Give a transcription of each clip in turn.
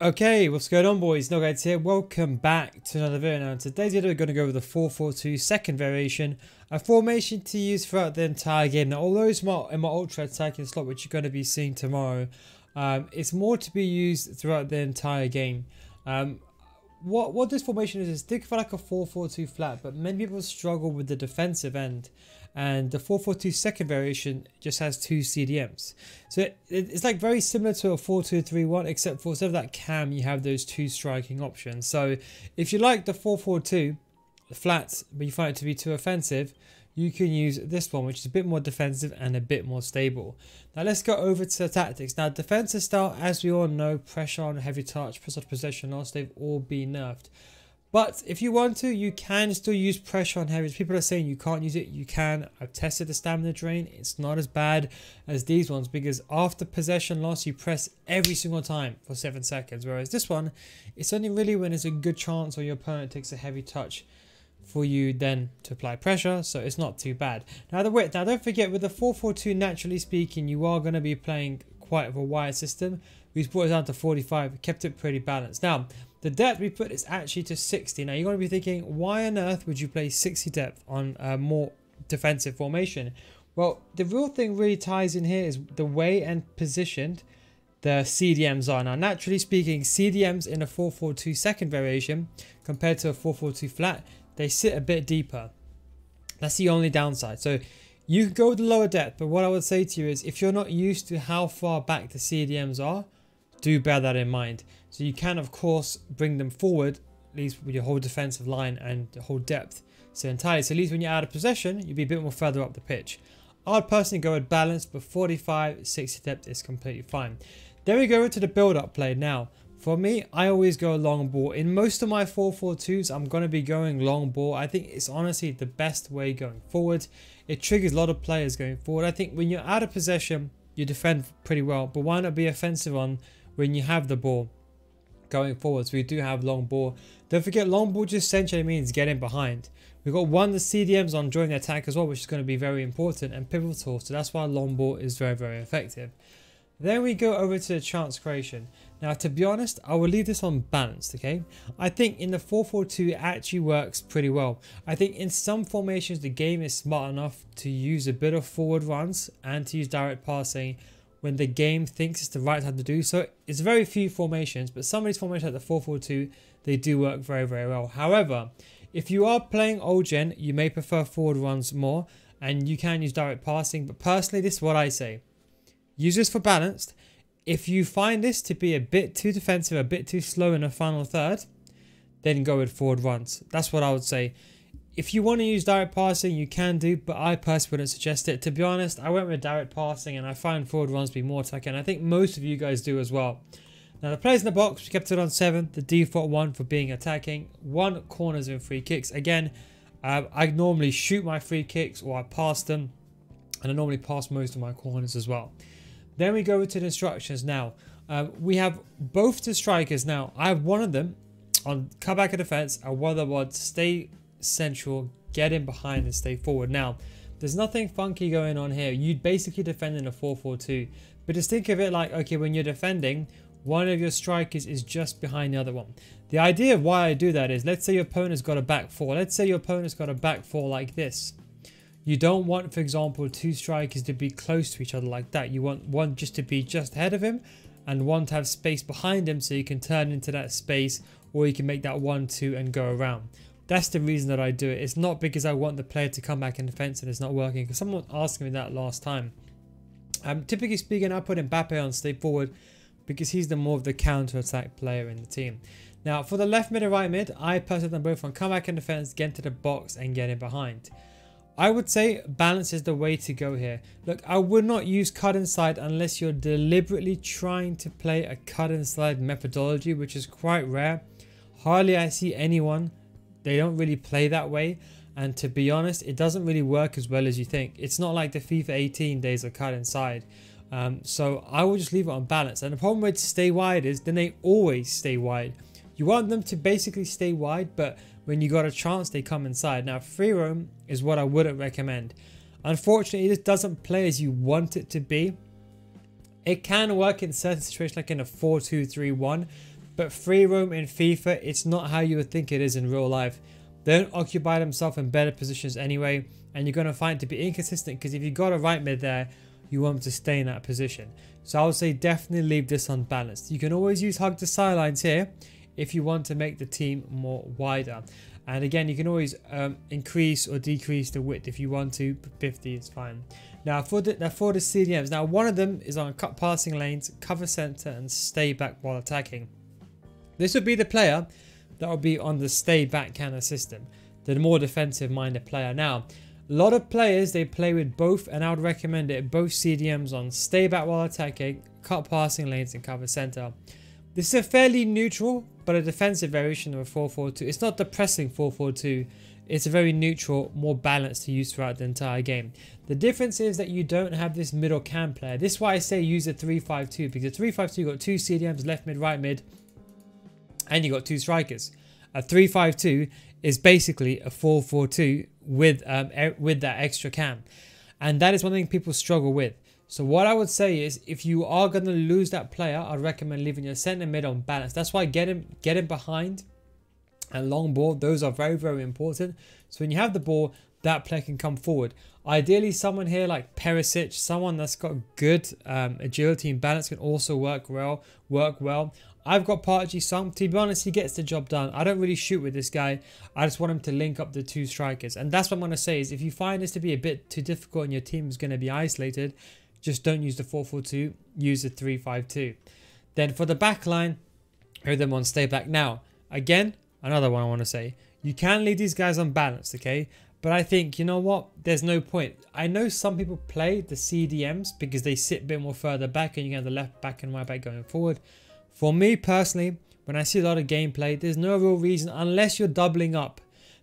Okay, what's going on, boys? No guys here. Welcome back to another video. Now in today's video we're going to go over the 4-4-2 second variation, a formation to use throughout the entire game. Now although it's in my ultra attacking slot, which you're going to be seeing tomorrow, it's more to be used throughout the entire game. What this formation is think of it like a 4-4-2 flat, but many people struggle with the defensive end, and the 4-4-2 second variation just has two CDMs. So it's like very similar to a 4-2-3-1, except for instead of that cam you have those two striking options. So if you like the 4-4-2 flats but you find it to be too offensive, you can use this one, which is a bit more defensive and a bit more stable. Now let's go over to the tactics. Now defensive style, as we all know, pressure on, heavy touch, press on possession loss, they've all been nerfed. But if you want to, you can still use pressure on heavy. People are saying you can't use it. You can. I've tested the stamina drain. It's not as bad as these ones, because after possession loss, you press every single time for 7 seconds. Whereas this one, it's only really when there's a good chance or your opponent takes a heavy touch for you then to apply pressure, so it's not too bad. Now the width, now don't forget, with the 4-4-2, naturally speaking, you are going to be playing quite a wide system. We've brought it down to 45, kept it pretty balanced. Now the depth we put is actually to 60. Now you're going to be thinking, why on earth would you play 60 depth on a more defensive formation? Well, the real thing really ties in here is the way and positioned the CDMs are. Now naturally speaking, CDMs in a 4-4-2 second variation compared to a 4-4-2 flat, they sit a bit deeper. That's the only downside. So you can go with the lower depth, but what I would say to you is, if you're not used to how far back the CDMs are, do bear that in mind. So you can of course bring them forward, at least with your whole defensive line and the whole depth. So entirely, so at least when you're out of possession, you'll be a bit more further up the pitch. I would personally go with balance, but 45, 60 depth is completely fine. Then we go into the build-up play. Now for me, I always go long ball. In most of my 4-4-2s, I'm going to be going long ball. I think it's honestly the best way going forward. It triggers a lot of players going forward. I think when you're out of possession, you defend pretty well, but why not be offensive on when you have the ball going forward? So we do have long ball. Don't forget, long ball just essentially means getting behind. We've got the CDMs on during the attack as well, which is going to be very important and pivotal. So that's why long ball is very, very effective. Then we go over to the chance creation. Now to be honest, I will leave this on balanced, okay? I think in the 4-4-2 it actually works pretty well. I think in some formations the game is smart enough to use a bit of forward runs and to use direct passing when the game thinks it's the right time to do so. It's very few formations, but some of these formations like the 4-4-2, they do work very, very well. However, if you are playing old gen, you may prefer forward runs more and you can use direct passing, but personally this is what I say. Use this for balanced. If you find this to be a bit too defensive, a bit too slow in the final third, then go with forward runs. That's what I would say. If you want to use direct passing, you can do, but I personally wouldn't suggest it. To be honest, I went with direct passing and I find forward runs to be more attacking. I think most of you guys do as well. Now the players in the box, we kept it on 7. The default one for being attacking. 1 corners and free kicks. Again, I normally shoot my free kicks or I pass them, and I normally pass most of my corners as well. Then we go to the instructions. Now we have both the strikers. Now I have one of them on comeback and defense, and one of them on stay central, get in behind and stay forward. Now there's nothing funky going on here. You'd basically defend in a 4-4-2, but just think of it like, okay, when you're defending, one of your strikers is just behind the other one. The idea of why I do that is, let's say your opponent's got a back 4. Let's say your opponent's got a back 4 like this. You don't want, for example, 2 strikers to be close to each other like that. You want one just to be just ahead of him and one to have space behind him, so you can turn into that space, or you can make that 1-2 and go around. That's the reason that I do it. It's not because I want the player to come back in defense and it's not working, because someone asked me that last time. Typically speaking, I put Mbappe on stay forward because he's the more of the counter-attack player in the team. Now for the left mid and right mid, I personally them both on comeback and defense, get into the box and get in behind. I would say balance is the way to go here. Look, I would not use cut inside unless you're deliberately trying to play a cut inside methodology, which is quite rare. Hardly I see anyone. They don't really play that way. And to be honest, it doesn't really work as well as you think. It's not like the FIFA 18 days of cut inside. So I will just leave it on balance. And the problem with stay wide is then they always stay wide. You want them to basically stay wide, but when you got a chance, they come inside. Now, free roam is what I wouldn't recommend. Unfortunately, it just doesn't play as you want it to be. It can work in certain situations, like in a 4-2-3-1, but free roam in FIFA, it's not how you would think it is in real life. They don't occupy themselves in better positions anyway, and you're going to find it to be inconsistent, because if you got a right mid there, you want them to stay in that position. So I would say definitely leave this unbalanced. You can always use hug the sidelines here if you want to make the team more wider. And again, you can always increase or decrease the width if you want to. 50 is fine. Now for the CDMs, now one of them is on cut passing lanes, cover center, and stay back while attacking. This would be the player that will be on the stay back kind of system, the more defensive minded player. Now, a lot of players, they play with both, and I would recommend it, both CDMs on stay back while attacking, cut passing lanes, and cover center. This is a fairly neutral but a defensive variation of a 4-4-2. It's not the pressing 4-4-2. It's a very neutral, more balanced to use throughout the entire game. The difference is that you don't have this middle cam player. This is why I say use a 3-5-2, because a 3-5-2 you got two CDMs, left mid, right mid, and you got two strikers. A 3-5-2 is basically a 4-4-2 with that extra cam, and that is one thing people struggle with. So what I would say is, if you are going to lose that player, I'd recommend leaving your centre mid on balance. That's why get him behind and long ball. Those are very, very important. So when you have the ball, that player can come forward. Ideally, someone here like Perisic, someone that's got good agility and balance, can also work well. I've got Park Ji-sung. To be honest, he gets the job done. I don't really shoot with this guy. I just want him to link up the two strikers. And that's what I'm going to say is, if you find this to be a bit too difficult and your team is going to be isolated, just don't use the 4-4-2, use the 3-5-2. Then for the back line, have them on stay back. Now, again, another one I want to say, you can leave these guys unbalanced, okay? But I think, you know what, there's no point. I know some people play the CDMs because they sit a bit more further back and you have the left back and right back going forward. For me personally, when I see a lot of gameplay, there's no real reason unless you're doubling up.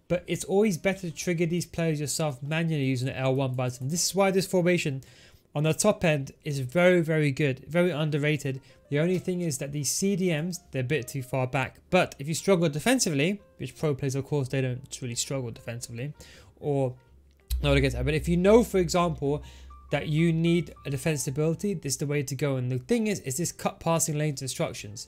But it's always better to trigger these players yourself manually using the L1 button. This is why this formation on the top end is very, very good, very underrated. The only thing is that these CDMs, they're a bit too far back. But if you struggle defensively, which pro players, of course, they don't really struggle defensively, or not against that. But if you know, for example, that you need a defensive ability, this is the way to go. And the thing is this cut passing lanes instructions.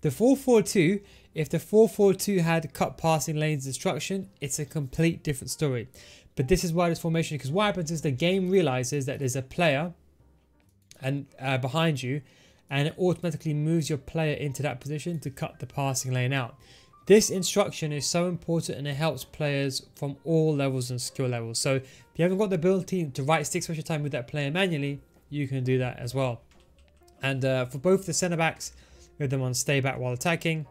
The 4-4-2, if the 4-4-2 had cut passing lanes instruction, it's a complete different story. But this is why this formation, because what happens is the game realizes that there's a player and behind you, and it automatically moves your player into that position to cut the passing lane out. This instruction is so important, and it helps players from all levels and skill levels. So if you haven't got the ability to right stick special time with that player manually, you can do that as well. And for both the centre backs, with them on stay back while attacking.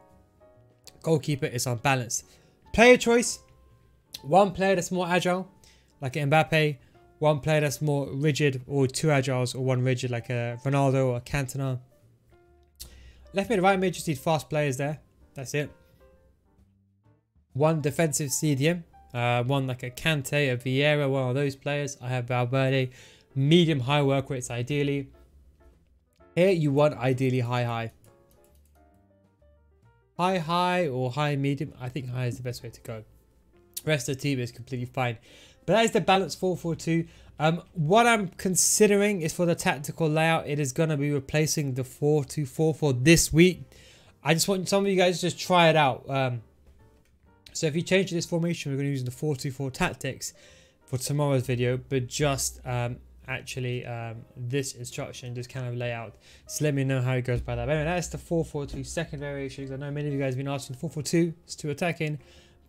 Goalkeeper is unbalanced. Player choice: one player that's more agile, like a Mbappe. One player that's more rigid, or two agiles, or one rigid, like a Ronaldo or a Cantona. Left mid, right mid, just need fast players there. That's it. One defensive CDM. One like a Kante, a Vieira, one of those players. I have Valverde. Medium high work rates ideally. Here you want ideally high. High or high medium. I think high is the best way to go. Rest of the team is completely fine. But that is the balanced 4-4-2. What I'm considering is for the tactical layout, it is going to be replacing the 4-2-4 for this week. I just want some of you guys to just try it out. So if you change this formation, we're going to use the 4-2-4 tactics for tomorrow's video, but just this instruction, just kind of layout. So let me know how it goes by that. But anyway, that's the 4-4-2 second variation. I know many of you guys have been asking 4-4-2 is too attacking,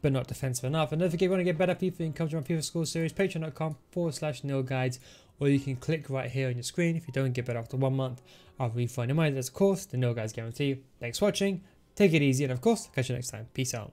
but not defensive enough. And don't forget, if you want to get better FIFA, you can come to my FIFA School Series, patreon.com/nilguides, or you can click right here on your screen. If you don't get better after 1 month, I'll refund your money. That's, of course, the Nil Guides guarantee. Thanks for watching. Take it easy, and of course, catch you next time. Peace out.